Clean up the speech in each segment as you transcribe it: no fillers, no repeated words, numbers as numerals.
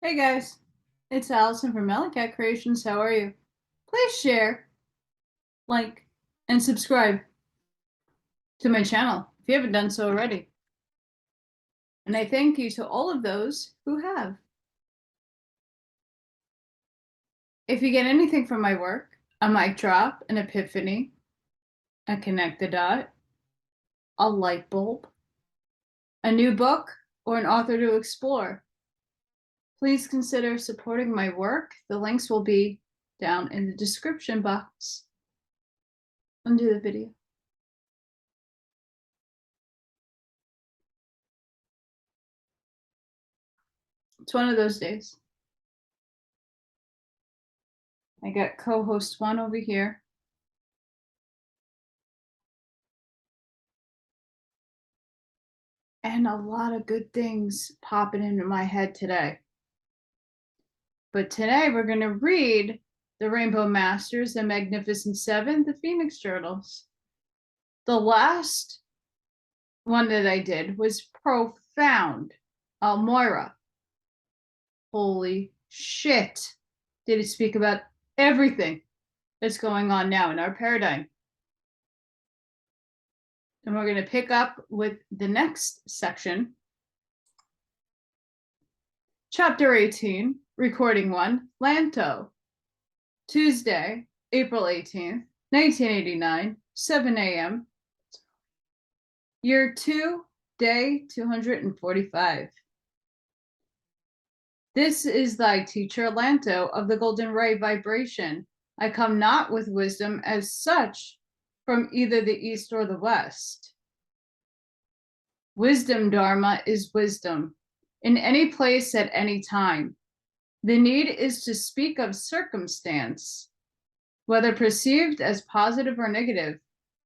Hey guys, it's Allison from Cat Creations. How are you? Please share, like, and subscribe to my channel if you haven't done so already. And I thank you to all of those who have. If you get anything from my work, a mic drop, an epiphany, a connect the dot, a light bulb, a new book, or an author to explore, please consider supporting my work. The links will be down in the description box under the video. It's one of those days. I got co-host one over here. And a lot of good things popping into my head today. But today we're going to read The Rainbow Masters, The Magnificent Seven, The Phoenix Turtles. The last one that I did was profound. Almoira. Holy shit. Did it speak about everything that's going on now in our paradigm? And we're going to pick up with the next section. Chapter 18, Recording 1, Lanto. Tuesday, April 18th, 1989, 7 a.m. Year 2, day 245. This is thy teacher, Lanto, of the golden ray vibration. I come not with wisdom as such from either the east or the west. Wisdom, Dharma, is wisdom, in any place at any time. The need is to speak of circumstance, whether perceived as positive or negative.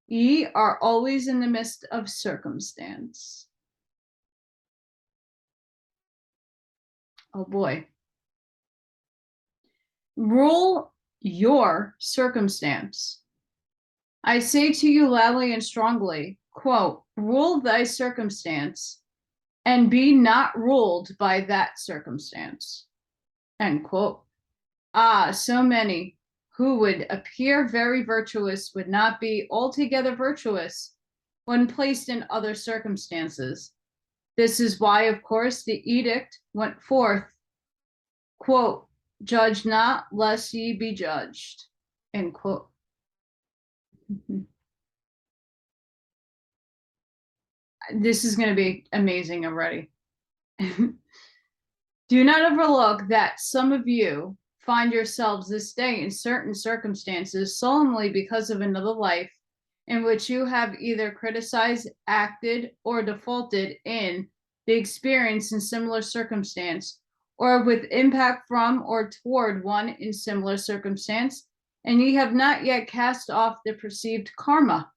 Ye are always in the midst of circumstance. Oh boy. Rule your circumstance. I say to you loudly and strongly, quote, rule thy circumstance and be not ruled by that circumstance, end quote. So many who would appear very virtuous would not be altogether virtuous when placed in other circumstances. This is why, of course, the edict went forth, quote, judge not lest ye be judged, end quote. This is going to be amazing already. Do not overlook that some of you find yourselves this day in certain circumstances solemnly because of another life in which you have either criticized, acted, or defaulted in the experience in similar circumstance, or with impact from or toward one in similar circumstance, and ye have not yet cast off the perceived karma.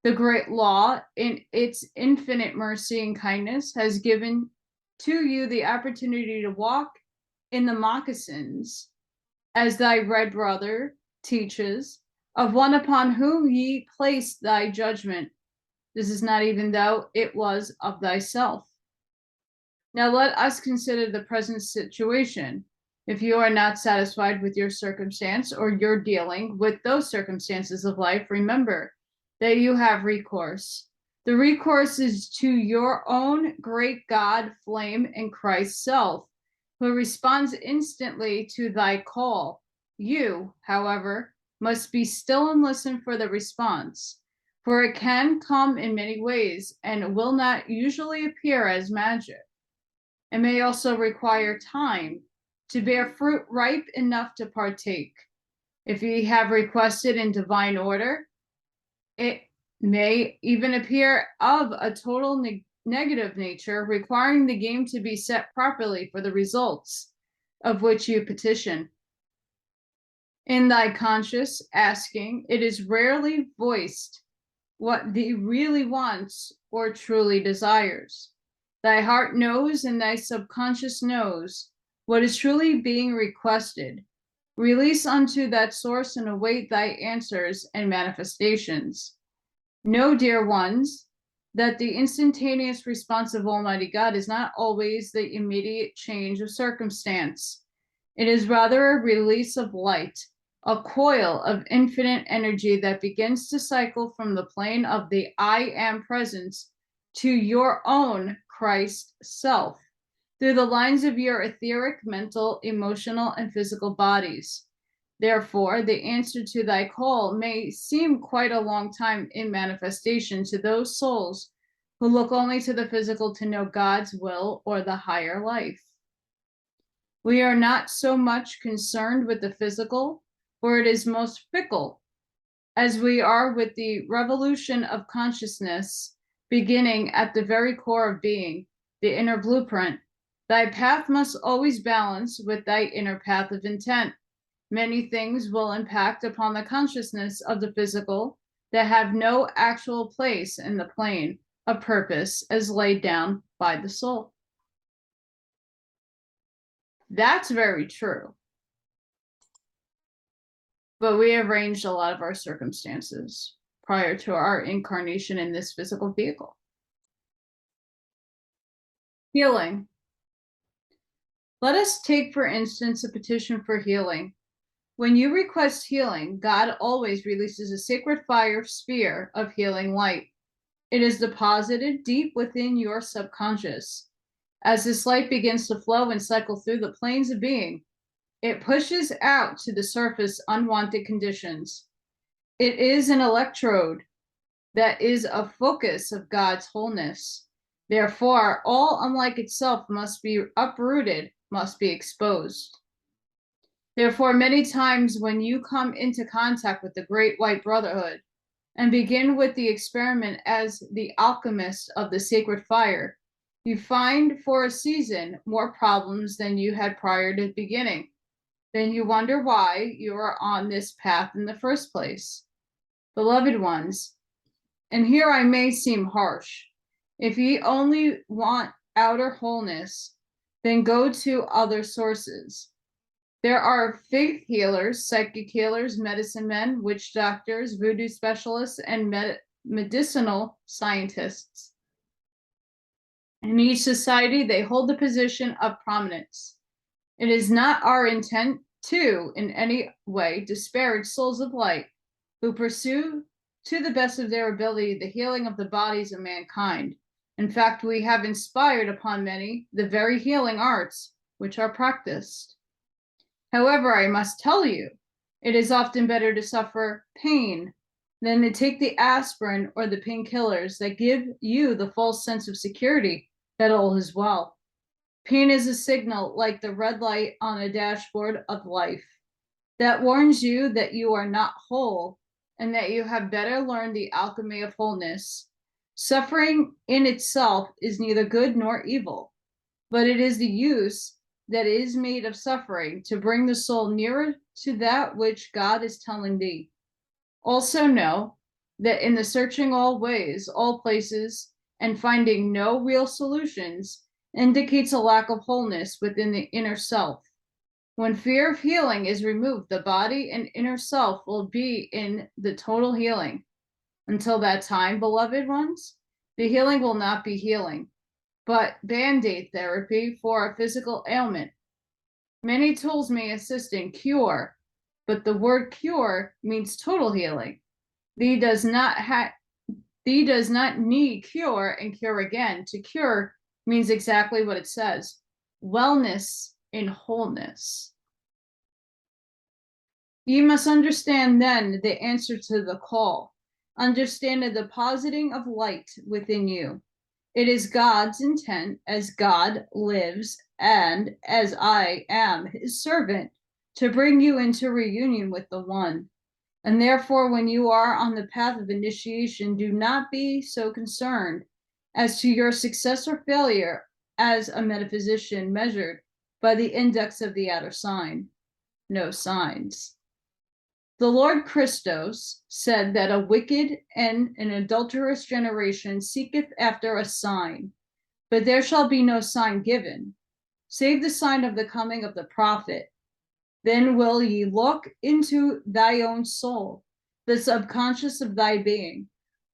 The great law, in its infinite mercy and kindness, has given to you the opportunity to walk in the moccasins, as thy red brother teaches, of one upon whom ye place thy judgment. This is not even though it was of thyself. Now let us consider the present situation. If you are not satisfied with your circumstance, or you're dealing with those circumstances of life, remember that you have recourse. The recourse is to your own great God, flame, and Christ self, who responds instantly to thy call. You, however, must be still and listen for the response, for it can come in many ways and will not usually appear as magic. It may also require time to bear fruit ripe enough to partake. If ye have requested in divine order, it may even appear of a total negative nature, requiring the game to be set properly for the results of which you petition. In thy conscious asking, it is rarely voiced what thee really wants or truly desires. Thy heart knows and thy subconscious knows what is truly being requested. Release unto that source and await thy answers and manifestations. Know, dear ones, that the instantaneous response of Almighty God is not always the immediate change of circumstance. It is rather a release of light, a coil of infinite energy that begins to cycle from the plane of the I am presence to your own Christ self, through the lines of your etheric, mental, emotional, and physical bodies. Therefore, the answer to thy call may seem quite a long time in manifestation to those souls who look only to the physical to know God's will or the higher life. We are not so much concerned with the physical, for it is most fickle, as we are with the revolution of consciousness beginning at the very core of being, the inner blueprint. Thy path must always balance with thy inner path of intent. Many things will impact upon the consciousness of the physical that have no actual place in the plane of purpose as laid down by the soul. That's very true. But we arranged a lot of our circumstances prior to our incarnation in this physical vehicle. Healing. Let us take, for instance, a petition for healing. When you request healing, God always releases a sacred fire sphere of healing light. It is deposited deep within your subconscious. As this light begins to flow and cycle through the planes of being, it pushes out to the surface unwanted conditions. It is an electrode that is a focus of God's wholeness. Therefore, all unlike itself must be uprooted, must be exposed. Therefore, many times when you come into contact with the Great White Brotherhood and begin with the experiment as the alchemist of the sacred fire, you find for a season more problems than you had prior to beginning. Then you wonder why you are on this path in the first place. Beloved ones, and here I may seem harsh, if ye only want outer wholeness, then go to other sources. There are faith healers, psychic healers, medicine men, witch doctors, voodoo specialists, and medicinal scientists. In each society, they hold the position of prominence. It is not our intent to, in any way, disparage souls of light who pursue to the best of their ability the healing of the bodies of mankind. In fact, we have inspired upon many the very healing arts which are practiced. However, I must tell you, it is often better to suffer pain than to take the aspirin or the painkillers that give you the false sense of security that all is well. Pain is a signal like the red light on a dashboard of life that warns you that you are not whole and that you had better learn the alchemy of wholeness. Suffering in itself is neither good nor evil, but it is the use that is made of suffering to bring the soul nearer to that which God is telling thee. Also know that in the searching all ways, all places, and finding no real solutions indicates a lack of wholeness within the inner self. When fear of healing is removed, the body and inner self will be in the total healing. Until that time, beloved ones, the healing will not be healing, but band-aid therapy for a physical ailment. Many tools may assist in cure, but the word cure means total healing. Thee does not need cure and cure again. To cure means exactly what it says: wellness in wholeness. You must understand then the answer to the call. Understand the depositing of light within you. It is God's intent, as God lives and as I am his servant, to bring you into reunion with the One. And therefore, when you are on the path of initiation, do not be so concerned as to your success or failure as a metaphysician measured by the index of the outer sign. No signs. The Lord Christos said that a wicked and an adulterous generation seeketh after a sign, but there shall be no sign given, save the sign of the coming of the prophet. Then will ye look into thy own soul, the subconscious of thy being,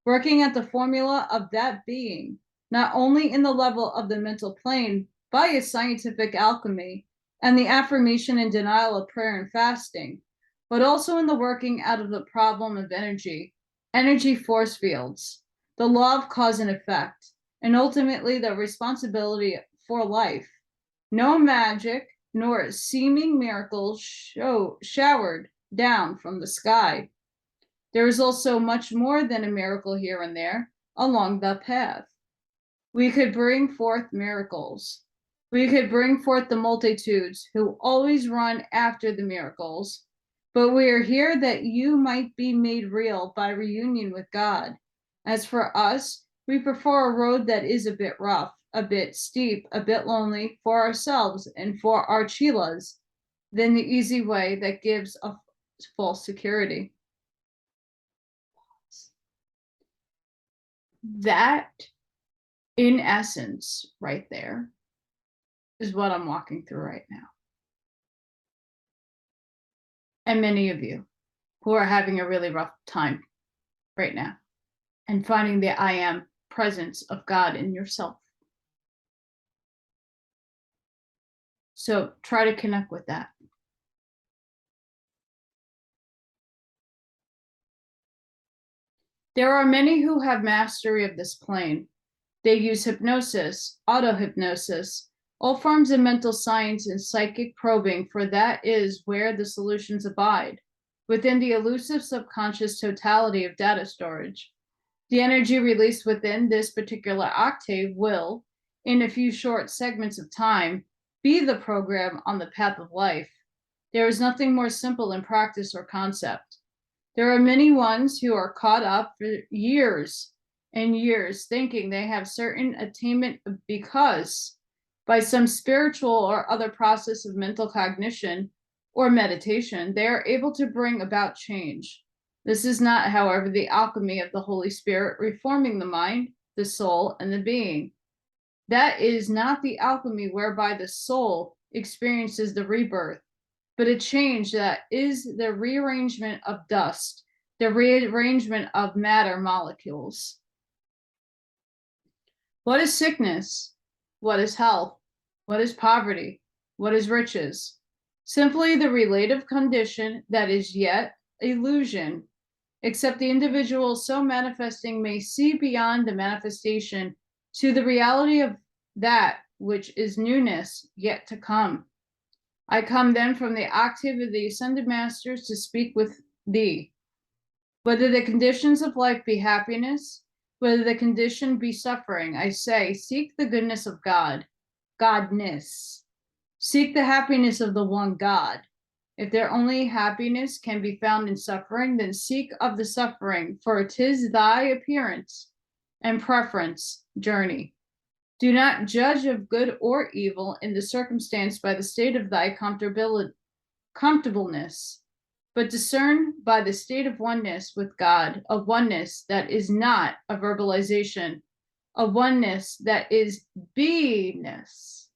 working at the formula of that being, not only in the level of the mental plane by a scientific alchemy and the affirmation and denial of prayer and fasting, but also in the working out of the problem of energy force fields, the law of cause and effect, and ultimately the responsibility for life. No magic nor seeming miracles showered down from the sky. There is also much more than a miracle here and there along the path. We could bring forth miracles. We could bring forth the multitudes who always run after the miracles, but we are here that you might be made real by reunion with God. As for us, we prefer a road that is a bit rough, a bit steep, a bit lonely for ourselves and for our chelas, than the easy way that gives a false security. That, in essence, right there, is what I'm walking through right now. And many of you who are having a really rough time right now and finding the I am presence of God in yourself. So try to connect with that. There are many who have mastery of this plane. They use hypnosis, auto-hypnosis, all forms of mental science and psychic probing, for that is where the solutions abide, within the elusive subconscious totality of data storage. The energy released within this particular octave will, in a few short segments of time, be the program on the path of life. There is nothing more simple in practice or concept. There are many ones who are caught up for years and years thinking they have certain attainment because by some spiritual or other process of mental cognition or meditation, they are able to bring about change. This is not, however, the alchemy of the Holy Spirit reforming the mind, the soul, and the being. That is not the alchemy whereby the soul experiences the rebirth, but a change that is the rearrangement of dust, the rearrangement of matter molecules. What is sickness? What is health? What is poverty? What is riches? Simply the relative condition that is yet illusion, except the individual so manifesting may see beyond the manifestation to the reality of that which is newness yet to come. I come then from the octave of the ascended masters to speak with thee. Whether the conditions of life be happiness, whether the condition be suffering, I say, seek the goodness of God, Godness. Seek the happiness of the one God. If their only happiness can be found in suffering, then seek of the suffering, for it is thy appearance and preference journey. Do not judge of good or evil in the circumstance by the state of thy comfortableness, but discern by the state of oneness with God, a oneness that is not a verbalization, a oneness that is beingness.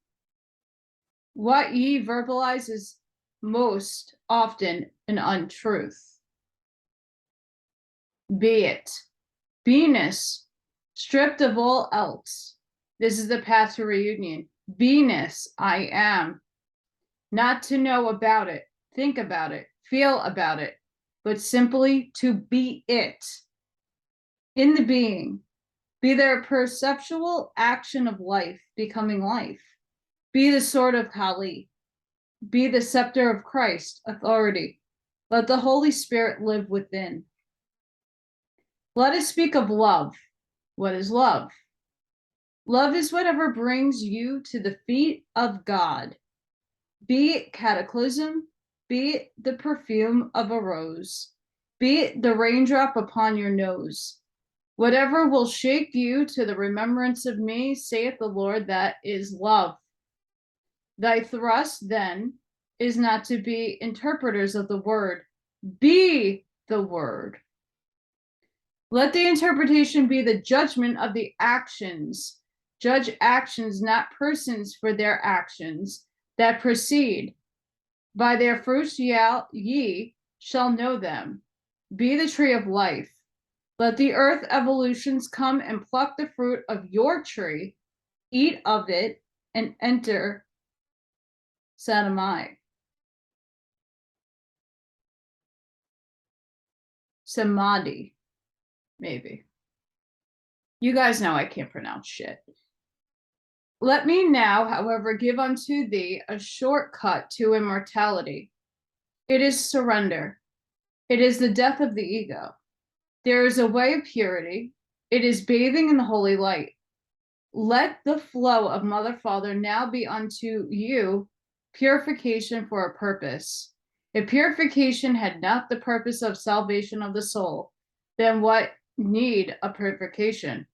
What ye verbalize is most often an untruth. Be it. Beingness, stripped of all else. This is the path to reunion. Beingness, I am. Not to know about it, think about it, feel about it, but simply to be it. In the being, be their perceptual action of life becoming life. Be the sword of Kali. Be the scepter of Christ, authority. Let the Holy Spirit live within. Let us speak of love. What is love? Love is whatever brings you to the feet of God. Be it cataclysm, be it the perfume of a rose, be it the raindrop upon your nose. Whatever will shake you to the remembrance of me, saith the Lord, that is love. Thy thrust, then, is not to be interpreters of the word. Be the word. Let the interpretation be the judgment of the actions. Judge actions, not persons, for their actions that proceed. By their fruits ye shall know them. Be the tree of life. Let the earth evolutions come and pluck the fruit of your tree, eat of it, and enter Samadhi. Samadhi, maybe. You guys know I can't pronounce shit. Let me now, however, give unto thee a shortcut to immortality. It is surrender. It is the death of the ego. There is a way of purity. It is bathing in the holy light. Let the flow of Mother Father now be unto you purification for a purpose. If purification had not the purpose of salvation of the soul, then what need a purification?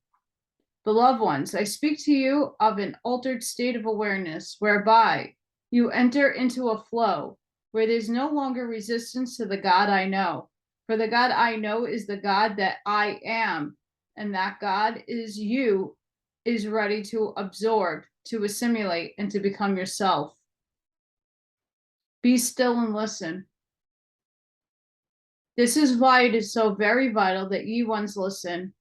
Beloved ones, I speak to you of an altered state of awareness whereby you enter into a flow where there's no longer resistance to the God I know. For the God I know is the God that I am, and that God is you, is ready to absorb, to assimilate, and to become yourself. Be still and listen. This is why it is so very vital that ye ones listen.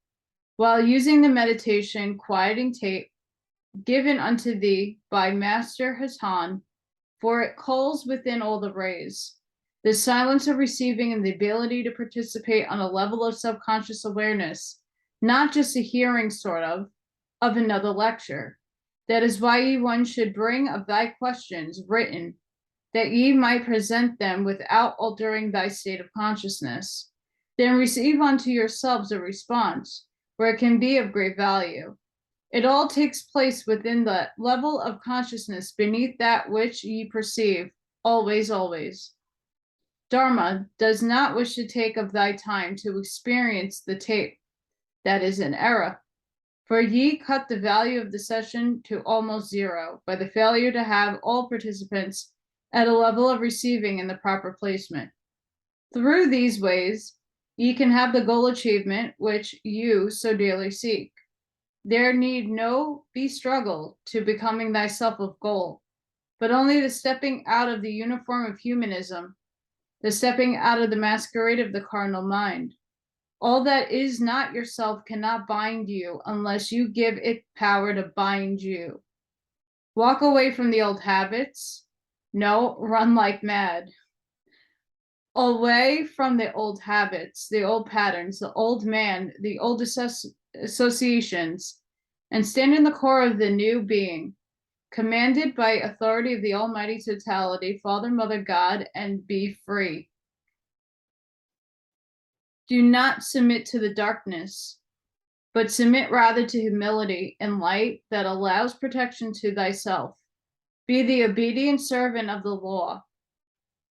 While using the meditation quieting tape given unto thee by Master Hatan, for it calls within all the rays. The silence of receiving and the ability to participate on a level of subconscious awareness, not just a hearing sort of another lecture. That is why ye one should bring of thy questions written, that ye might present them without altering thy state of consciousness. Then receive unto yourselves a response, where it can be of great value. It all takes place within the level of consciousness beneath that which ye perceive, always, always. Dharma does not wish to take of thy time to experience the tape. That is an error. For ye cut the value of the session to almost zero by the failure to have all participants at a level of receiving in the proper placement. Through these ways, ye can have the goal achievement which you so dearly seek. There need no be struggle to becoming thyself of goal, but only the stepping out of the uniform of humanism, the stepping out of the masquerade of the carnal mind. All that is not yourself cannot bind you unless you give it power to bind you. Walk away from the old habits. No, run like mad. Away from the old habits, the old patterns, the old man, the old associations, and stand in the core of the new being, commanded by authority of the Almighty Totality, Father, Mother, God, and be free. Do not submit to the darkness, but submit rather to humility and light that allows protection to thyself. Be the obedient servant of the law,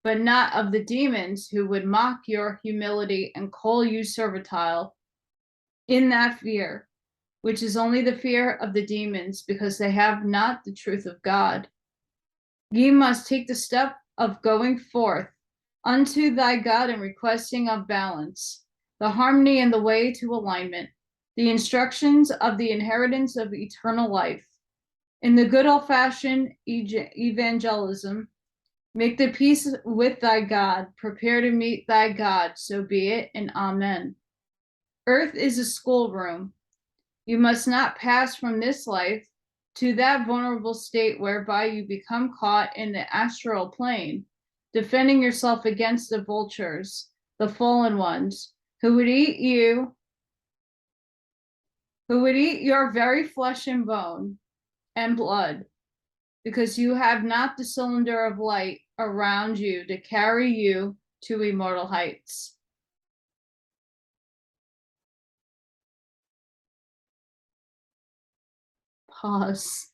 but not of the demons who would mock your humility and call you servile in that fear, which is only the fear of the demons, because they have not the truth of God. Ye must take the step of going forth unto thy God and requesting of balance, the harmony and the way to alignment, the instructions of the inheritance of eternal life. In the good old-fashioned evangelism, make the peace with thy God, prepare to meet thy God, so be it, and amen. Earth is a schoolroom. You must not pass from this life to that vulnerable state whereby you become caught in the astral plane, defending yourself against the vultures, the fallen ones, who would eat your very flesh and bone and blood, because you have not the cylinder of light around you to carry you to immortal heights. Pause.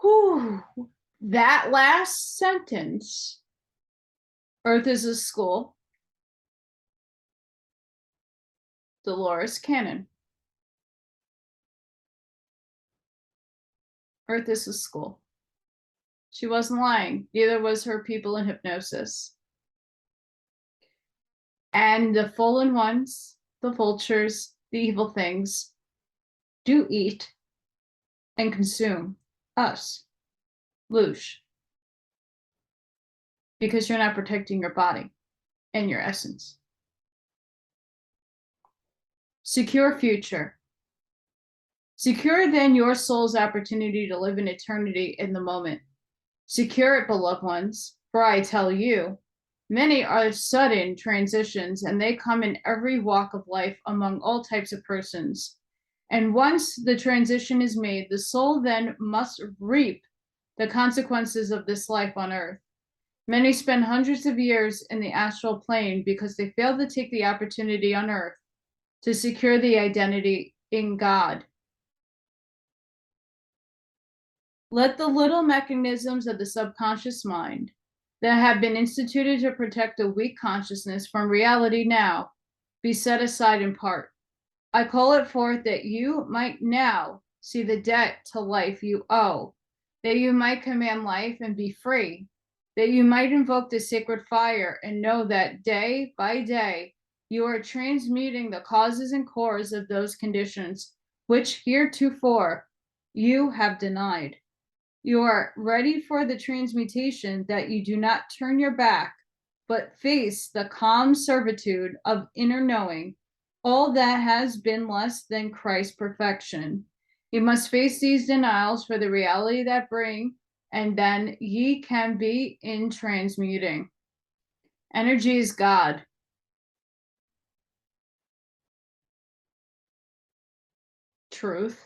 Whew. That last sentence, Earth is a school, Dolores Cannon. Earth is a school. She wasn't lying. Neither was her people in hypnosis. And the fallen ones, the vultures, the evil things, do eat and consume us. Loosh. Because you're not protecting your body and your essence. Secure future. Secure then your soul's opportunity to live in eternity in the moment. Secure it, beloved ones, for I tell you, many are sudden transitions, and they come in every walk of life among all types of persons. And once the transition is made, the soul then must reap the consequences of this life on earth. Many spend hundreds of years in the astral plane because they fail to take the opportunity on earth to secure the identity in God. Let the little mechanisms of the subconscious mind that have been instituted to protect a weak consciousness from reality now be set aside in part. I call it forth that you might now see the debt to life you owe, that you might command life and be free, that you might invoke the sacred fire and know that day by day you are transmuting the causes and cores of those conditions which heretofore you have denied. You are ready for the transmutation that you do not turn your back, but face the calm servitude of inner knowing all that has been less than Christ's perfection. You must face these denials for the reality that bring, and then ye can be in transmuting. Energy is God. Truth.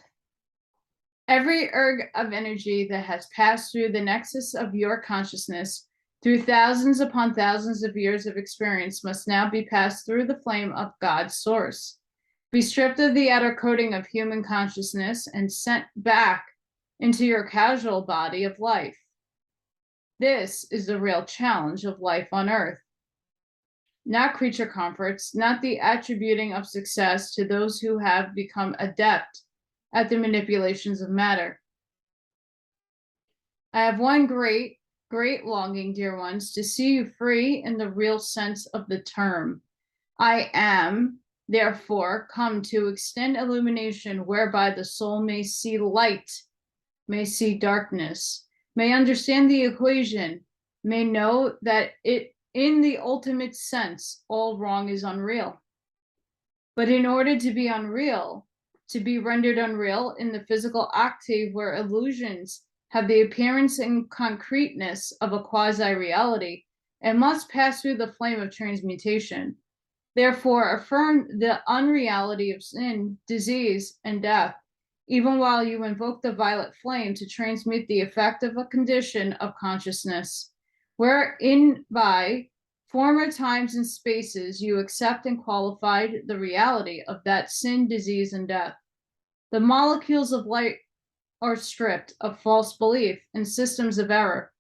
Every erg of energy that has passed through the nexus of your consciousness through thousands upon thousands of years of experience must now be passed through the flame of God's source, be stripped of the outer coating of human consciousness and sent back into your casual body of life. This is the real challenge of life on earth. Not creature comforts, not the attributing of success to those who have become adept at the manipulations of matter. I have one great longing, dear ones, to see you free in the real sense of the term. I am, therefore, come to extend illumination whereby the soul may see light, may see darkness, may understand the equation, may know that it, in the ultimate sense, all wrong is unreal. But in order to be unreal, to be rendered unreal in the physical octave where illusions have the appearance and concreteness of a quasi-reality, it must pass through the flame of transmutation. Therefore, affirm the unreality of sin, disease, and death, even while you invoke the violet flame to transmute the effect of a condition of consciousness, wherein by former times and spaces you accept and qualified the reality of that sin, disease, and death. The molecules of light are stripped of false belief and systems of error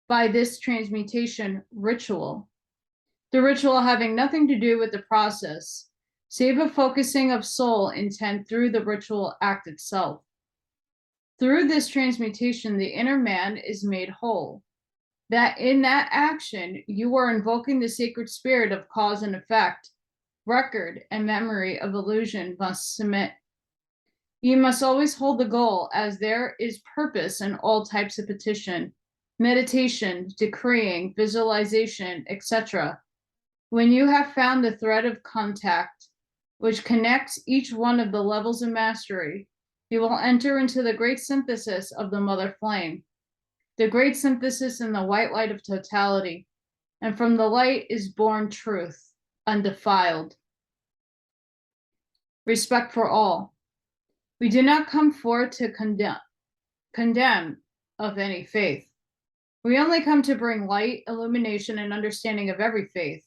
by this transmutation ritual. The ritual having nothing to do with the process, save a focusing of soul intent through the ritual act itself. Through this transmutation, the inner man is made whole. That in that action, you are invoking the sacred spirit of cause and effect. Record and memory of illusion must submit. You must always hold the goal, as there is purpose in all types of petition, meditation, decreeing, visualization, etc. When you have found the thread of contact, which connects each one of the levels of mastery, you will enter into the great synthesis of the mother flame, the great synthesis in the white light of totality, and from the light is born truth, undefiled. Respect for all. We do not come forth to condemn of any faith. We only come to bring light, illumination, and understanding of every faith.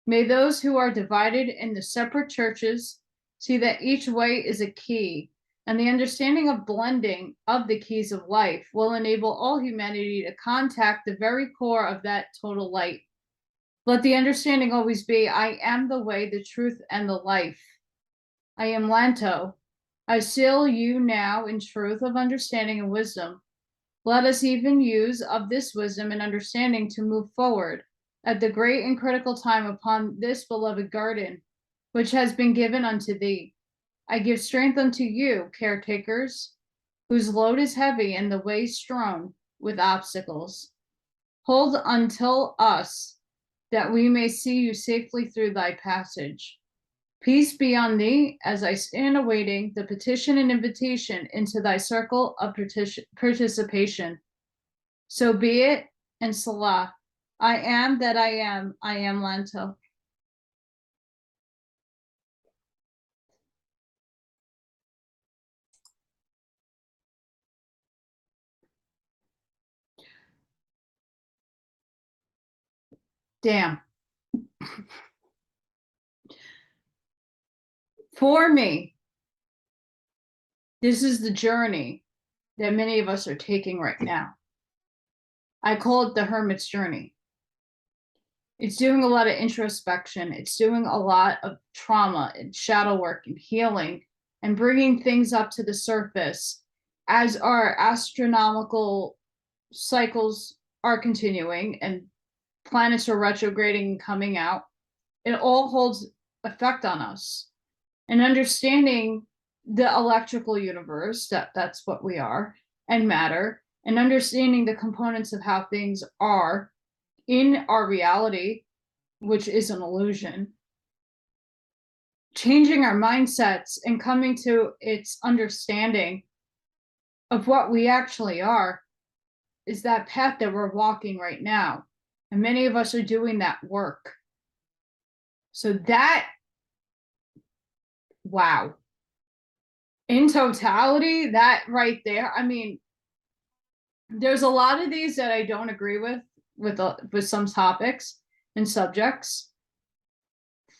May those who are divided in the separate churches see that each way is a key, and the understanding of blending of the keys of life will enable all humanity to contact the very core of that total light. Let the understanding always be, I am the way, the truth, and the life. I am Lanto. I seal you now in truth of understanding and wisdom. Let us even use of this wisdom and understanding to move forward at the great and critical time upon this beloved garden, which has been given unto thee. I give strength unto you, caretakers, whose load is heavy and the way strong. with obstacles. Hold until us, that we may see you safely through thy passage. Peace be on thee, as I stand awaiting the petition and invitation into thy circle of participation. So be it, and Salah. I am that I am Lanto. Damn. For me, this is the journey that many of us are taking right now. I call it the hermit's journey. It's doing a lot of introspection. It's doing a lot of trauma and shadow work and healing and bringing things up to the surface as our astronomical cycles are continuing and planets are retrograding and coming out. It all holds effect on us. And understanding the electrical universe, that's what we are, and matter, and understanding the components of how things are in our reality, which is an illusion, changing our mindsets and coming to its understanding of what we actually are is that path that we're walking right now. And many of us are doing that work. So that, wow. In totality, that right there, I mean, there's a lot of these that I don't agree with some topics and subjects.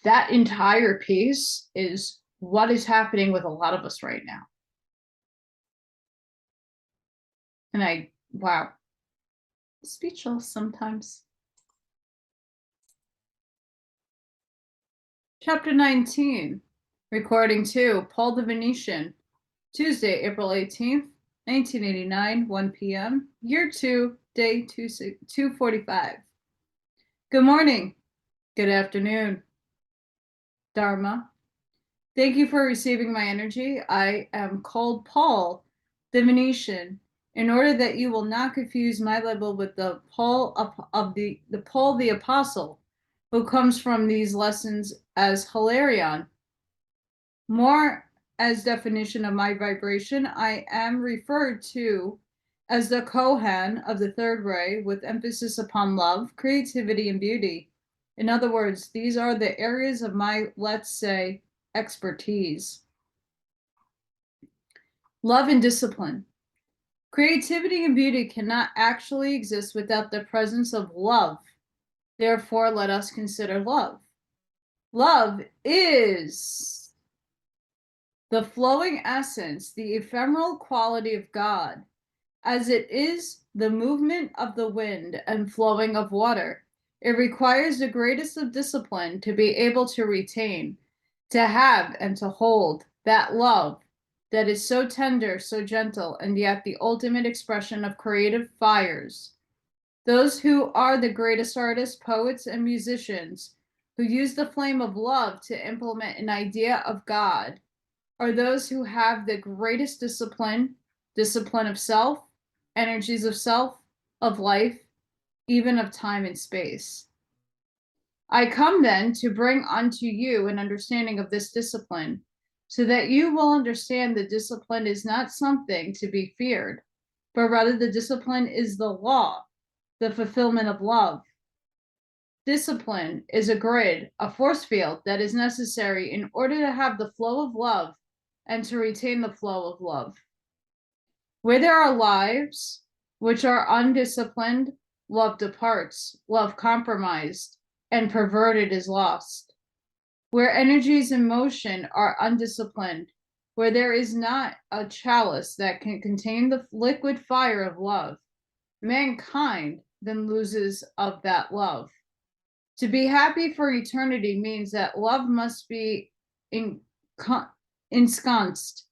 That entire piece is what is happening with a lot of us right now. And wow, speechless sometimes. Chapter 19, recording 2, Paul the Venetian, Tuesday, April 18th, 1989, 1 p.m., year 2, day 245. Good morning. Good afternoon. Dharma. Thank you for receiving my energy. I am called Paul the Venetian, in order that you will not confuse my label with the Paul of the Paul the Apostle, who comes from these lessons as Hilarion. More as definition of my vibration, I am referred to as the Kohan of the third ray, with emphasis upon love, creativity, and beauty. In other words, these are the areas of my, let's say, expertise. Love and discipline. Creativity and beauty cannot actually exist without the presence of love. Therefore, let us consider love. Love is the flowing essence, the ephemeral quality of God, as it is the movement of the wind and flowing of water. It requires the greatest of discipline to be able to retain, to have, and to hold that love that is so tender, so gentle, and yet the ultimate expression of creative fires. Those who are the greatest artists, poets, and musicians, who use the flame of love to implement an idea of God, are those who have the greatest discipline of self, energies of self, of life, even of time and space. I come then to bring unto you an understanding of this discipline, so that you will understand the discipline is not something to be feared, but rather the discipline is the law, the fulfillment of love. Discipline is a grid, a force field that is necessary in order to have the flow of love and to retain the flow of love. Where there are lives which are undisciplined, love departs, love compromised, and perverted is lost. Where energies in motion are undisciplined, where there is not a chalice that can contain the liquid fire of love, mankind then loses of that love. To be happy for eternity means that love must be ensconced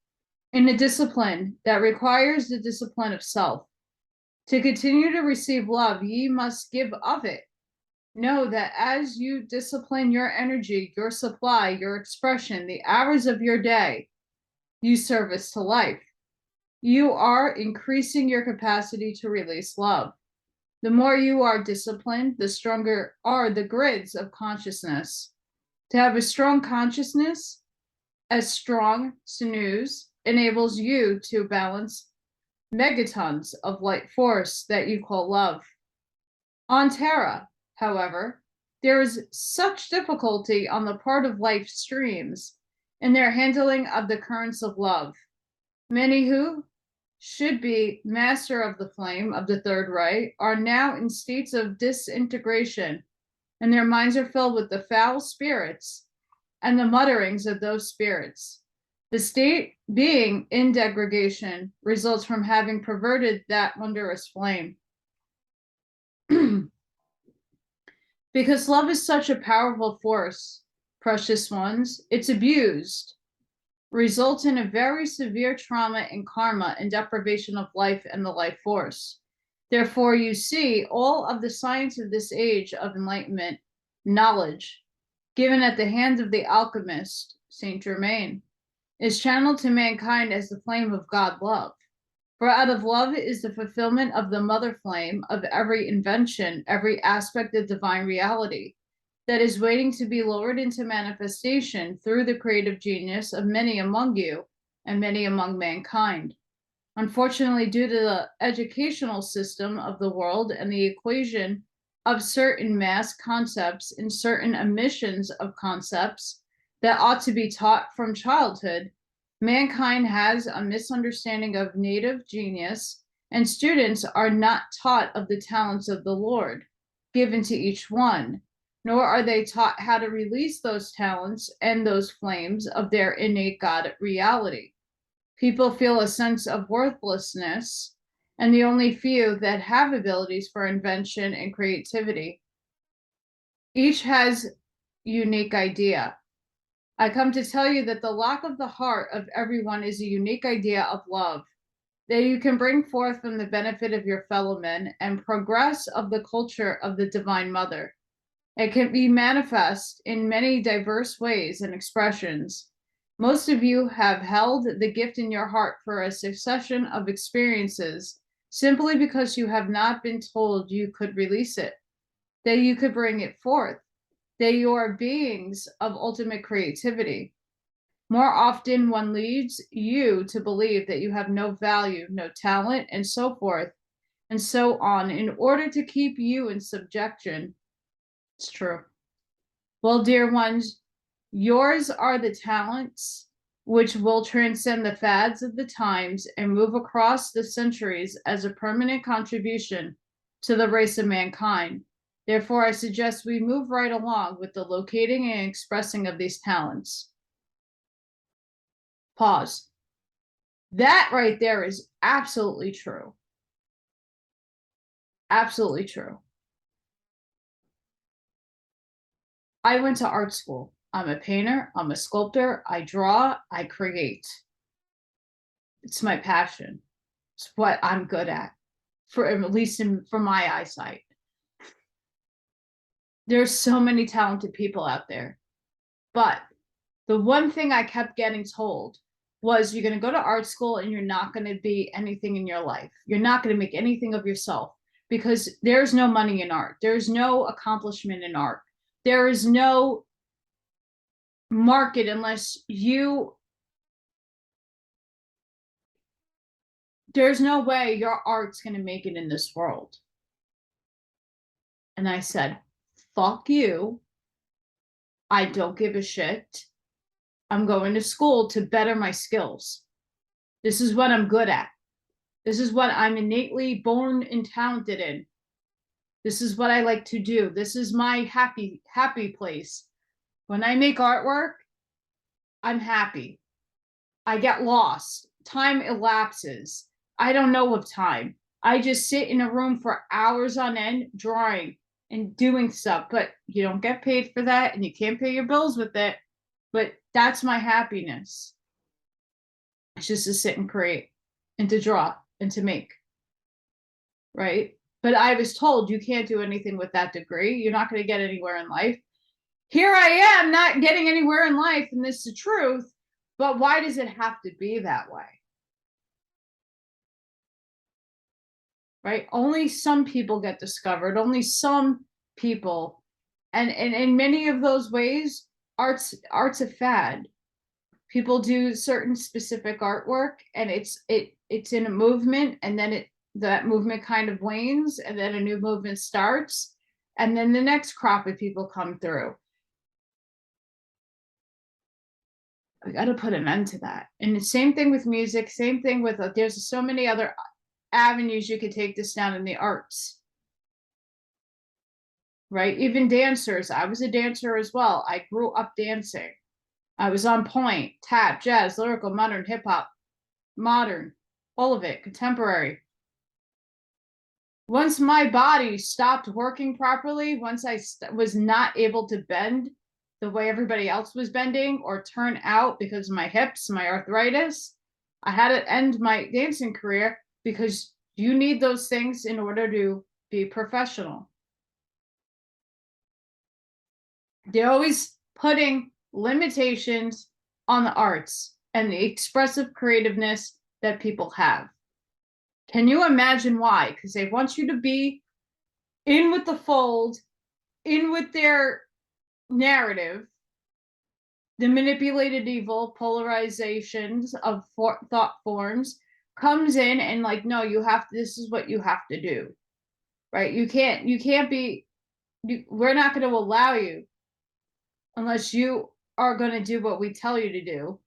in a discipline that requires the discipline of self. To continue to receive love, ye must give of it. Know that as you discipline your energy, your supply, your expression, the hours of your day, you service to life. you are increasing your capacity to release love. The more you are disciplined, the stronger are the grids of consciousness. To have a strong consciousness, a strong snooze enables you to balance megatons of light force that you call love. On Terra, however, there is such difficulty on the part of life streams in their handling of the currents of love. Many who should be master of the flame of the third ray are now in states of disintegration, and their minds are filled with the foul spirits and the mutterings of those spirits. The state being in degradation results from having perverted that wondrous flame. Because love is such a powerful force, precious ones, it's abused, results in a very severe trauma and karma and deprivation of life and the life force. Therefore, you see, all of the science of this age of enlightenment, knowledge, given at the hands of the alchemist, Saint Germain, is channeled to mankind as the flame of God love. For out of love is the fulfillment of the mother flame of every invention, every aspect of divine reality that is waiting to be lowered into manifestation through the creative genius of many among you and many among mankind. Unfortunately, due to the educational system of the world and the equation of certain mass concepts and certain omissions of concepts that ought to be taught from childhood, mankind has a misunderstanding of native genius, and students are not taught of the talents of the Lord given to each one, nor are they taught how to release those talents and those flames of their innate God reality. People feel a sense of worthlessness, and the only few that have abilities for invention and creativity. Each has unique idea. I come to tell you that the lack of the heart of everyone is a unique idea of love that you can bring forth from the benefit of your fellow men and progress of the culture of the Divine Mother. It can be manifest in many diverse ways and expressions. Most of you have held the gift in your heart for a succession of experiences simply because you have not been told you could release it, that you could bring it forth, that you are beings of ultimate creativity. More often, one leads you to believe that you have no value, no talent, and so forth and so on, in order to keep you in subjection. It's true. Well, dear ones, yours are the talents which will transcend the fads of the times and move across the centuries as a permanent contribution to the race of mankind. Therefore, I suggest we move right along with the locating and expressing of these talents. Pause. That right there is absolutely true. Absolutely true. I went to art school. I'm a painter, I'm a sculptor, I draw, I create. It's my passion. It's what I'm good for at least for my eyesight. There's so many talented people out there. But the one thing I kept getting told was you're going to go to art school and you're not going to be anything in your life. You're not going to make anything of yourself because there's no money in art. There's no accomplishment in art. There is no market unless there's no way your art's going to make it in this world. And I said, fuck you. I don't give a shit. I'm going to school to better my skills. This is what I'm good at. This is what I'm innately born and talented in. This is what I like to do. This is my happy place. When I make artwork, I'm happy. I get lost. Time elapses. I don't know of time. I just sit in a room for hours on end drawing and doing stuff, but you don't get paid for that and you can't pay your bills with it. But that's my happiness. It's just to sit and create and to draw and to make. Right? But I was told you can't do anything with that degree. You're not going to get anywhere in life. Here I am not getting anywhere in life, and this is the truth. But why does it have to be that way? right? Only some people get discovered, only some people. And in many of those ways, art's a fad. People do certain specific artwork and it's in a movement, and then that movement kind of wanes, and then a new movement starts, and then the next crop of people come through. We got to put an end to that. And the same thing with music, same thing with there's so many other avenues you could take this down in the arts, right? Even dancers. I was a dancer as well. I grew up dancing. I was on point, tap, jazz, lyrical, modern, hip hop, modern, all of it, contemporary. Once my body stopped working properly, once I was not able to bend the way everybody else was bending or turn out because of my hips, my arthritis, I had to end my dancing career, because you need those things in order to be professional. They're always putting limitations on the arts and the expressive creativeness that people have. Can you imagine why? Because they want you to be in with the fold, in with their narrative, the manipulated evil polarizations of thought forms comes in and like, no, you have to, this is what you have to do, right? You can't be, we're not going to allow you unless you are going to do what we tell you to do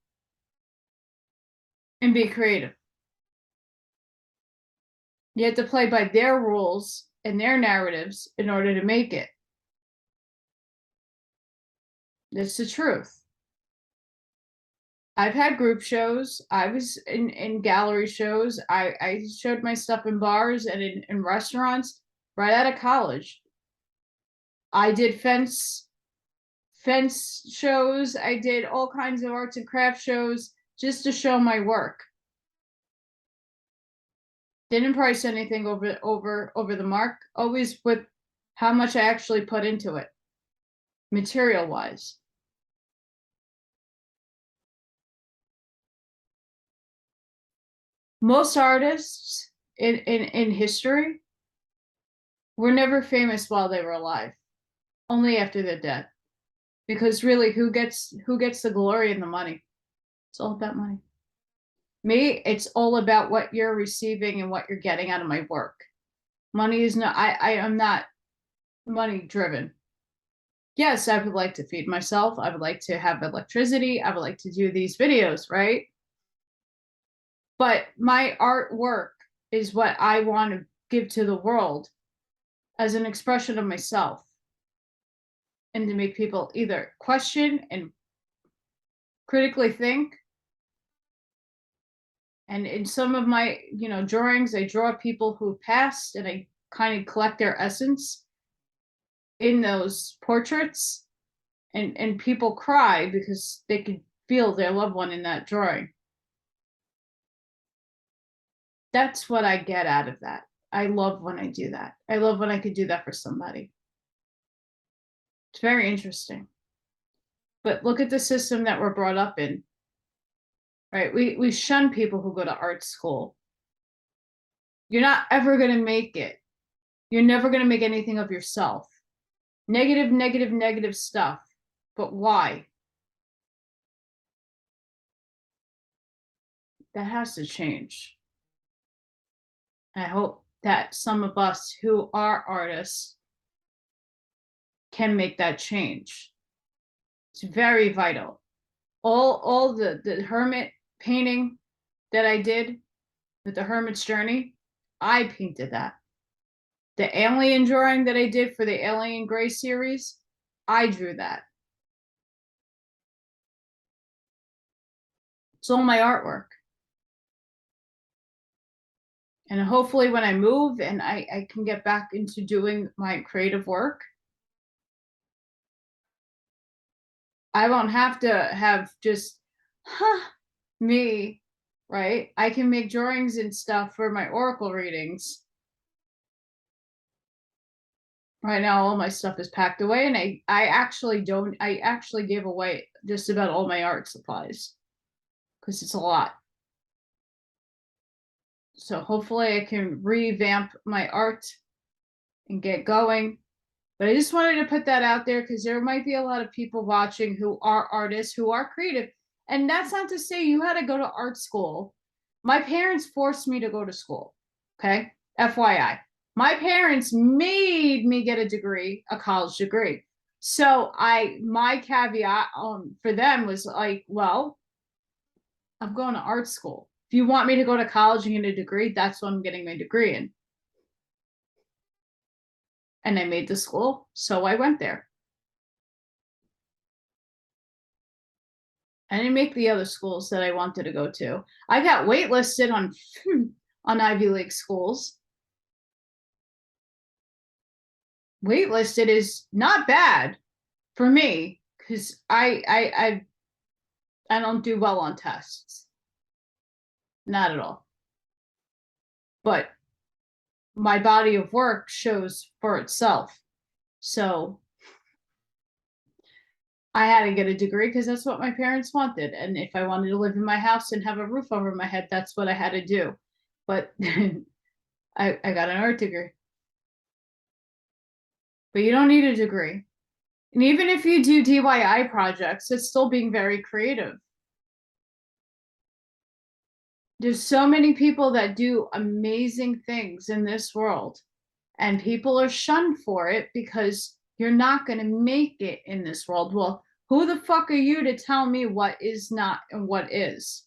and be creative. You have to play by their rules and their narratives in order to make it. That's the truth. I've had group shows. I was in gallery shows. I showed my stuff in bars and in restaurants right out of college. I did fence shows. I did all kinds of arts and craft shows just to show my work. Didn't price anything over the mark, always with how much I actually put into it, material wise. Most artists in history were never famous while they were alive, only after they're dead. Because really, who gets the glory and the money? It's all about money. Me, it's all about what you're receiving and what you're getting out of my work. Money is not, I am not money driven. Yes, I would like to feed myself. I would like to have electricity. I would like to do these videos, right? But my artwork is what I want to give to the world as an expression of myself, and to make people either question and critically think. And in some of my, drawings, I draw people who passed, and I kind of collect their essence in those portraits, and people cry because they could feel their loved one in that drawing. That's what I get out of that. I love when I do that. I love when I could do that for somebody. It's very interesting. But look at the system that we're brought up in, right? We shun people who go to art school. You're not ever going to make it. You're never going to make anything of yourself. Negative, negative, negative stuff. But why? That has to change. I hope that some of us who are artists can make that change. It's very vital. All the hermit painting that I did with the Hermit's Journey, I painted that. The alien drawing that I did for the Alien Gray series, I drew that. It's all my artwork. And hopefully when I move and I can get back into doing my creative work, I won't have to have just me, right? I can make drawings and stuff for my oracle readings. Right now, all my stuff is packed away, and I actually gave away just about all my art supplies because it's a lot. So hopefully I can revamp my art and get going. But I just wanted to put that out there because there might be a lot of people watching who are artists, who are creative. And that's not to say you had to go to art school. My parents forced me to go to school. Okay. FYI. My parents made me get a degree, a college degree. So my caveat for them was like, well, I'm going to art school. If you want me to go to college and get a degree, that's what I'm getting my degree in. And I made the school, so I went there. I didn't make the other schools that I wanted to go to. I got waitlisted on Ivy League schools. Waitlisted is not bad for me because I don't do well on tests. Not at all. But my body of work shows for itself. So I had to get a degree because that's what my parents wanted. And if I wanted to live in my house and have a roof over my head, that's what I had to do. But I got an art degree. But you don't need a degree. And even if you do DIY projects, it's still being very creative. There's so many people that do amazing things in this world, and people are shunned for it because you're not going to make it in this world. Well, who the fuck are you to tell me what is not and what is?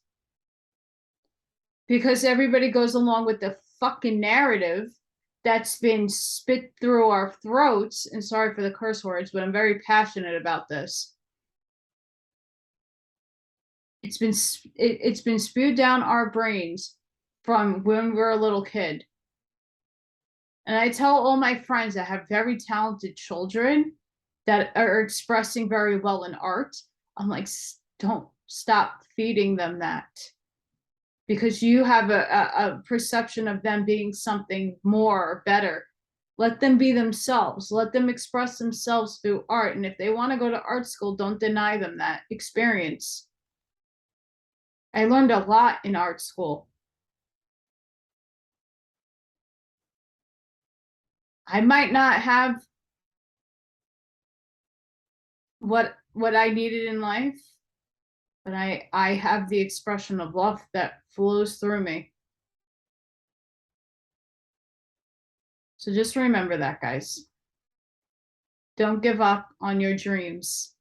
Because everybody goes along with the fucking narrative that's been spit through our throats. And sorry for the curse words, but I'm very passionate about this. It's been spewed down our brains from when we were a little kid. And I tell all my friends that have very talented children that are expressing very well in art, I'm like, don't stop feeding them that. Because you have a perception of them being something more or better. Let them be themselves. Let them express themselves through art. And if they want to go to art school, don't deny them that experience. I learned a lot in art school. I might not have what I needed in life, but I have the expression of love that flows through me. So just remember that, guys. Don't give up on your dreams.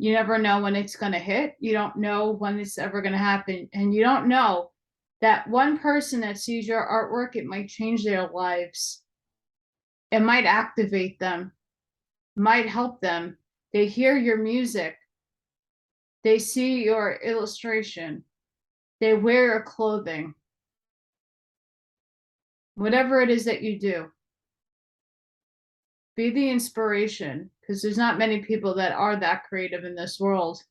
You never know when it's going to hit. You don't know when it's ever going to happen. And you don't know that one person that sees your artwork, it might change their lives. It might activate them, might help them. They hear your music. They see your illustration. They wear your clothing. Whatever it is that you do, be the inspiration, because there's not many people that are that creative in this world.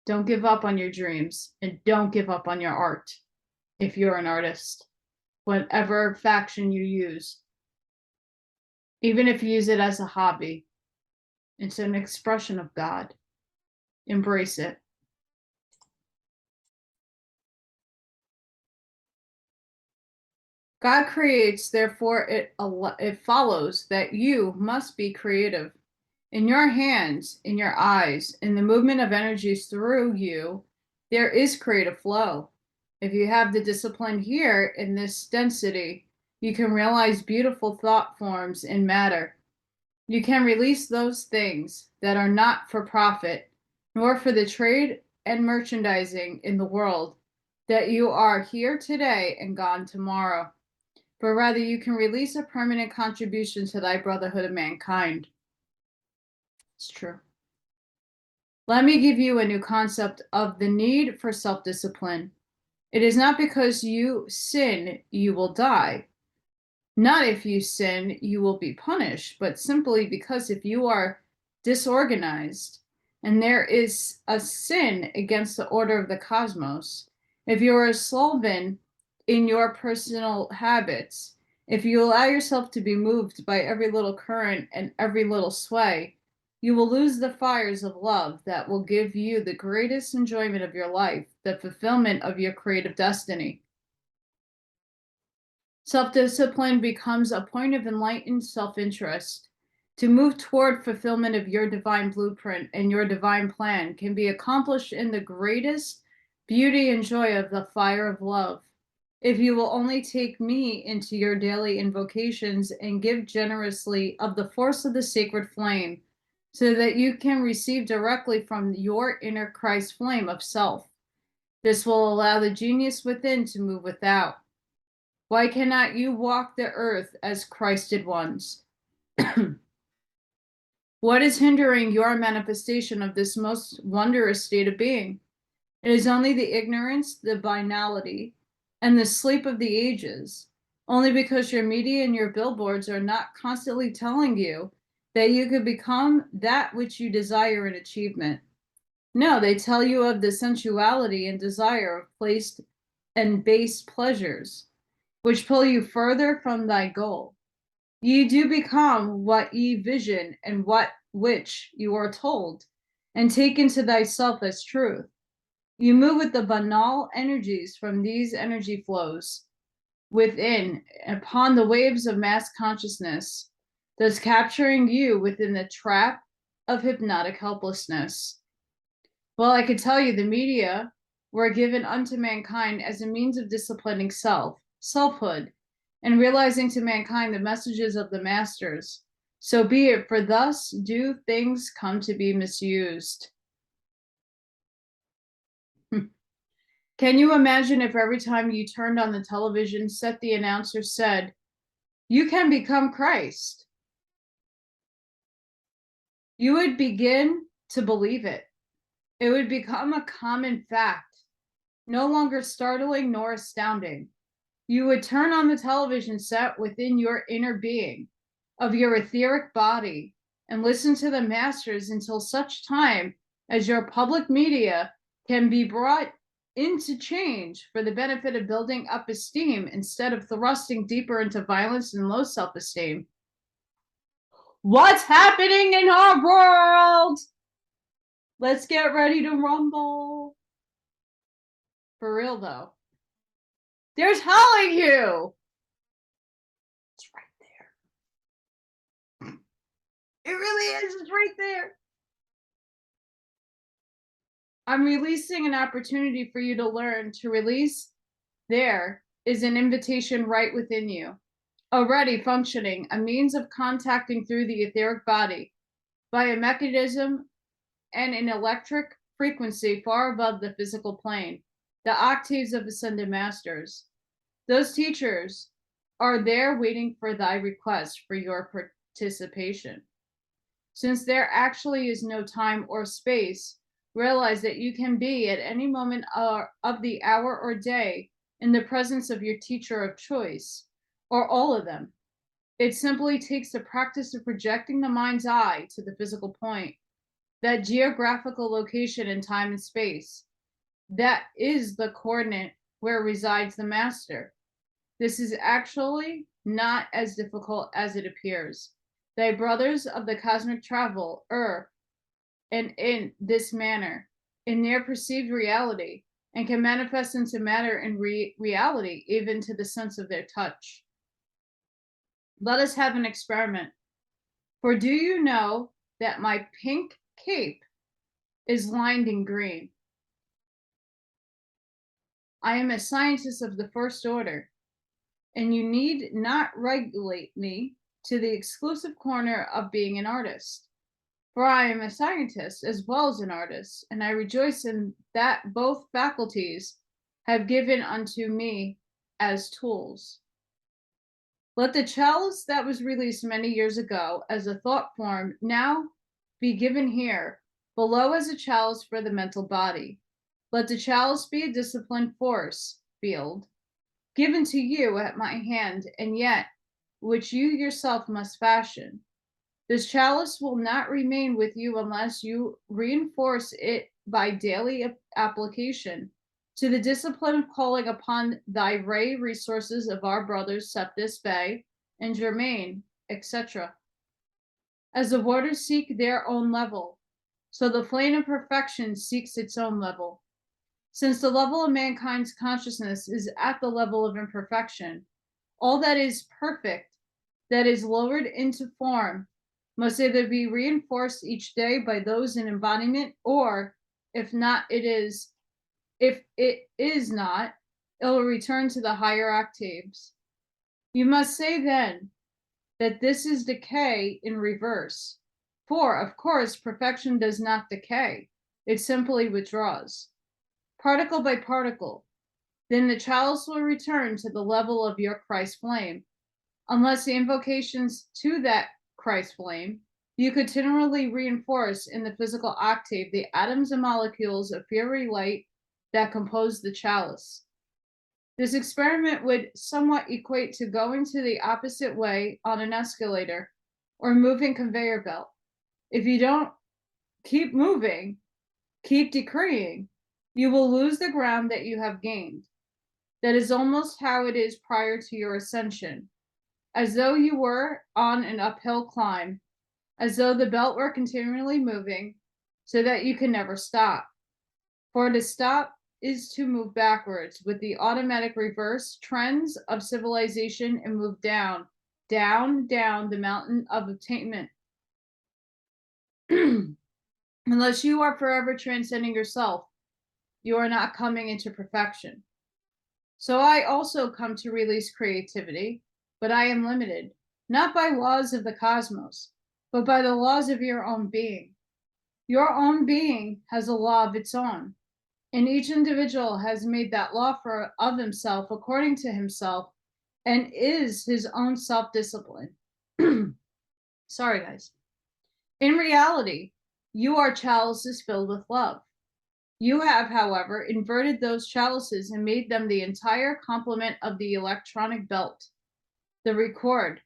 Don't give up on your dreams, and don't give up on your art if you're an artist, whatever faction you use. Even if you use it as a hobby, it's an expression of God. Embrace it. God creates, therefore it follows that you must be creative. In your hands, in your eyes, in the movement of energies through you, there is creative flow. If you have the discipline here in this density, you can realize beautiful thought forms in matter. You can release those things that are not for profit, nor for the trade and merchandising in the world, that you are here today and gone tomorrow, but rather you can release a permanent contribution to thy brotherhood of mankind. It's true. Let me give you a new concept of the need for self-discipline. It is not because you sin, you will die. Not if you sin, you will be punished, but simply because if you are disorganized and there is a sin against the order of the cosmos, if you're a sloven in your personal habits, if you allow yourself to be moved by every little current and every little sway, You will lose the fires of love that will give you the greatest enjoyment of your life, the fulfillment of your creative destiny. Self-discipline becomes a point of enlightened self-interest. To move toward fulfillment of your divine blueprint and your divine plan can be accomplished in the greatest beauty and joy of the fire of love. If you will only take me into your daily invocations and give generously of the force of the sacred flame, so that you can receive directly from your inner Christ flame of self. This will allow the genius within to move without. Why cannot you walk the earth as Christ did once? What is hindering your manifestation of this most wondrous state of being? It is only the ignorance, the banality, and the sleep of the ages. Only because your media and your billboards are not constantly telling you that you could become that which you desire in achievement. No, they tell you of the sensuality and desire of placed and base pleasures, which pull you further from thy goal. Ye do become what ye vision and what which you are told, and take into thyself as truth. You move with the banal energies from these energy flows within upon the waves of mass consciousness, thus capturing you within the trap of hypnotic helplessness. Well, I could tell you the media were given unto mankind as a means of disciplining selfhood, and realizing to mankind the messages of the masters. So be it, for thus do things come to be misused. Can you imagine if every time you turned on the television set the announcer said, "You can become Christ"? You would begin to believe it. It would become a common fact, no longer startling nor astounding. You would turn on the television set within your inner being of your etheric body and listen to the masters until such time as your public media can be brought into change for the benefit of building up esteem instead of thrusting deeper into violence and low self-esteem. What's happening in our world? Let's get ready to rumble. For real though. They're telling you. It's right there. It really is. It's right there. I'm releasing an opportunity for you to learn to release. There is an invitation right within you, already functioning, a means of contacting through the etheric body by a mechanism and an electric frequency far above the physical plane, the octaves of ascended masters. Those teachers are there waiting for thy request for your participation. Since there actually is no time or space, realize that you can be at any moment of the hour or day in the presence of your teacher of choice, or all of them. It simply takes the practice of projecting the mind's eye to the physical point, that geographical location in time and space. That is the coordinate where resides the master. This is actually not as difficult as it appears. Thy brothers of the cosmic travel and in this manner, in their perceived reality, and can manifest into matter and reality, even to the sense of their touch. Let us have an experiment. For do you know that my pink cape is lined in green? I am a scientist of the first order, and you need not regulate me to the exclusive corner of being an artist. For I am a scientist as well as an artist, and I rejoice in that both faculties have given unto me as tools. Let the chalice that was released many years ago as a thought form now be given here, below as a chalice for the mental body. Let the chalice be a disciplined force field, given to you at my hand, and yet which you yourself must fashion. This chalice will not remain with you unless you reinforce it by daily application to the discipline of calling upon thy ray resources of our brothers Septis Bay and Germain, etc. As the waters seek their own level, so the flame of perfection seeks its own level. Since the level of mankind's consciousness is at the level of imperfection, all that is perfect, that is lowered into form, must either be reinforced each day by those in embodiment, or if it is not, it will return to the higher octaves. You must say then that this is decay in reverse. For, of course, perfection does not decay, it simply withdraws. Particle by particle, then the chalice will return to the level of your Christ flame. Unless the invocations to that Christ flame, you continually reinforce in the physical octave the atoms and molecules of fiery light that compose the chalice. This experiment would somewhat equate to going to the opposite way on an escalator or moving conveyor belt. If you don't keep moving, keep decreeing, you will lose the ground that you have gained. That is almost how it is prior to your ascension, as though you were on an uphill climb, as though the belt were continually moving, so that you can never stop. For to stop is to move backwards with the automatic reverse trends of civilization and move down, down, down the mountain of attainment. Unless you are forever transcending yourself, you are not coming into perfection. So I also come to release creativity, but I am limited, not by laws of the cosmos, but by the laws of your own being. Your own being has a law of its own, and each individual has made that law of himself according to himself and is his own self-discipline. Sorry, guys. In reality, you are chalices filled with love. You have, however, inverted those chalices and made them the entire complement of the electronic belt, the record,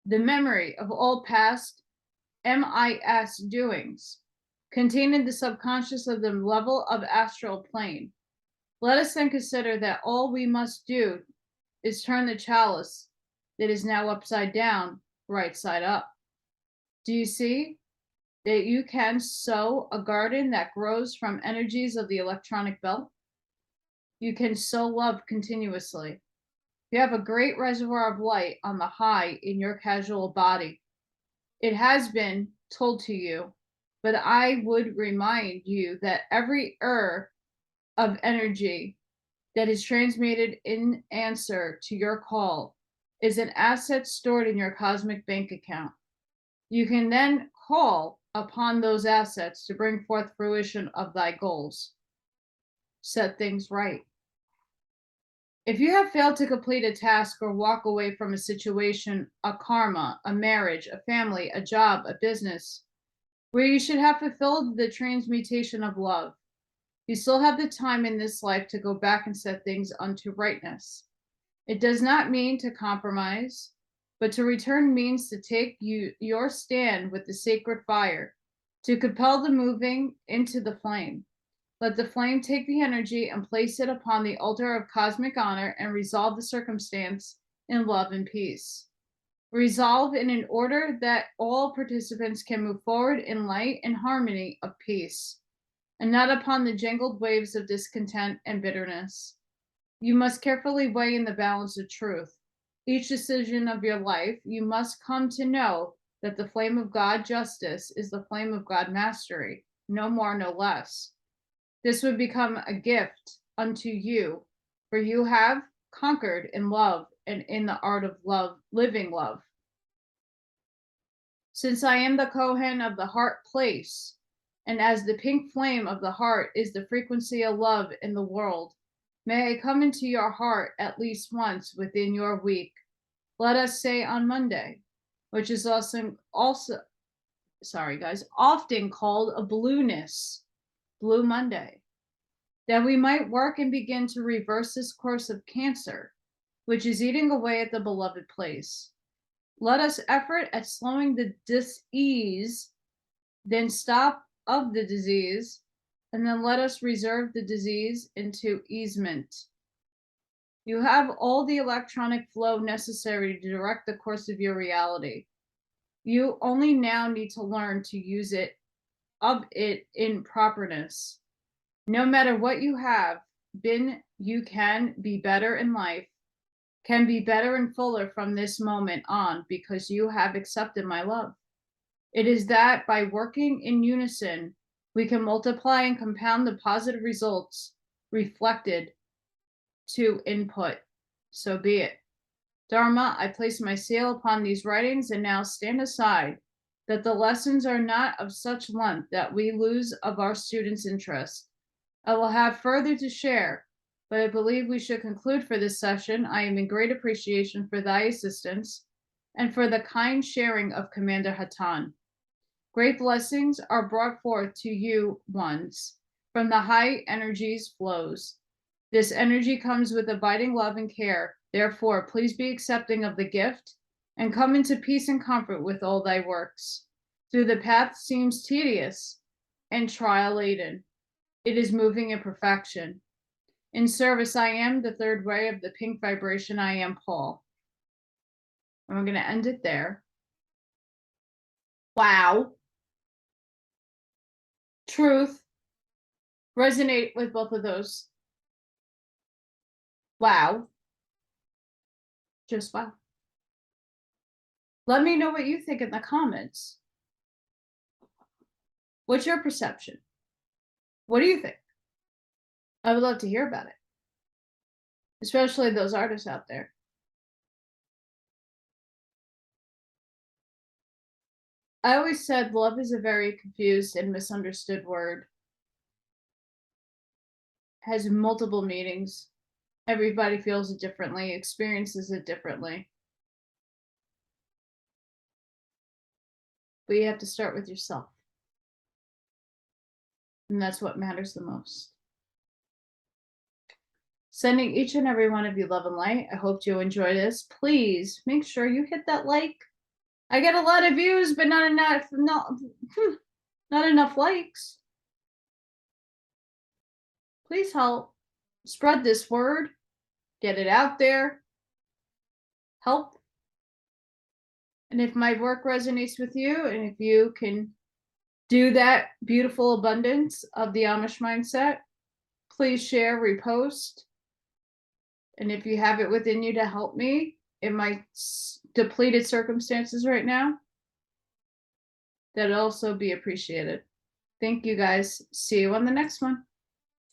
the memory of all past MIS doings, contained in the subconscious of the level of astral plane. Let us then consider that all we must do is turn the chalice that is now upside down, right side up. Do you see that you can sow a garden that grows from energies of the electronic belt? You can sow love continuously. You have a great reservoir of light on the high in your casual body. It has been told to you, but I would remind you that every of energy that is transmitted in answer to your call is an asset stored in your cosmic bank account. You can then call upon those assets to bring forth fruition of thy goals. Set things right. If you have failed to complete a task or walk away from a situation, a karma, a marriage, a family, a job, a business, where you should have fulfilled the transmutation of love, you still have the time in this life to go back and set things unto rightness. It does not mean to compromise, but to return means to take your stand with the sacred fire, to compel the moving into the flame. Let the flame take the energy and place it upon the altar of cosmic honor and resolve the circumstance in love and peace. Resolve in an order that all participants can move forward in light and harmony of peace, and not upon the jangled waves of discontent and bitterness. You must carefully weigh in the balance of truth. Each decision of your life, you must come to know that the flame of God justice is the flame of God mastery, no more, no less. This would become a gift unto you, for you have conquered in love and in the art of love, living love. Since I am the Kohen of the heart place, and as the pink flame of the heart is the frequency of love in the world, may I come into your heart at least once within your week. Let us say on Monday, which is often called a blueness, Blue Monday, that we might work and begin to reverse this course of cancer, which is eating away at the beloved place. Let us effort at slowing the dis-ease, then stop of the disease, and then let us reserve the disease into easement. You have all the electronic flow necessary to direct the course of your reality. You only now need to learn to use it in properness. No matter what you have been, you can be better in life, can be better and fuller from this moment on because you have accepted my love. It is that by working in unison, we can multiply and compound the positive results reflected to input. So be it. Dharma, I place my seal upon these writings and now stand aside that the lessons are not of such length that we lose of our students' interest. I will have further to share, but I believe we should conclude for this session. I am in great appreciation for thy assistance and for the kind sharing of Commander Hatan. Great blessings are brought forth to you ones from the high energies flows. This energy comes with abiding love and care. Therefore, please be accepting of the gift and come into peace and comfort with all thy works. Through the path seems tedious and trial laden, it is moving in perfection. In service, I am the third way of the pink vibration. I am Paul. And we're going to end it there. Wow. Truth. Resonate with both of those. Wow. Just wow. Let me know what you think in the comments. What's your perception? What do you think? I would love to hear about it, especially those artists out there. I always said love is a very confused and misunderstood word. It has multiple meanings. Everybody feels it differently, experiences it differently. But you have to start with yourself. And that's what matters the most. Sending each and every one of you love and light. I hope you enjoy this. Please make sure you hit that like. I get a lot of views, but not enough likes. Please help spread this word, get it out there, help. And if my work resonates with you, and if you can do that beautiful abundance of the Amish mindset, please share, repost. And if you have it within you to help me in my depleted circumstances right now, that'd also be appreciated. Thank you guys. See you on the next one.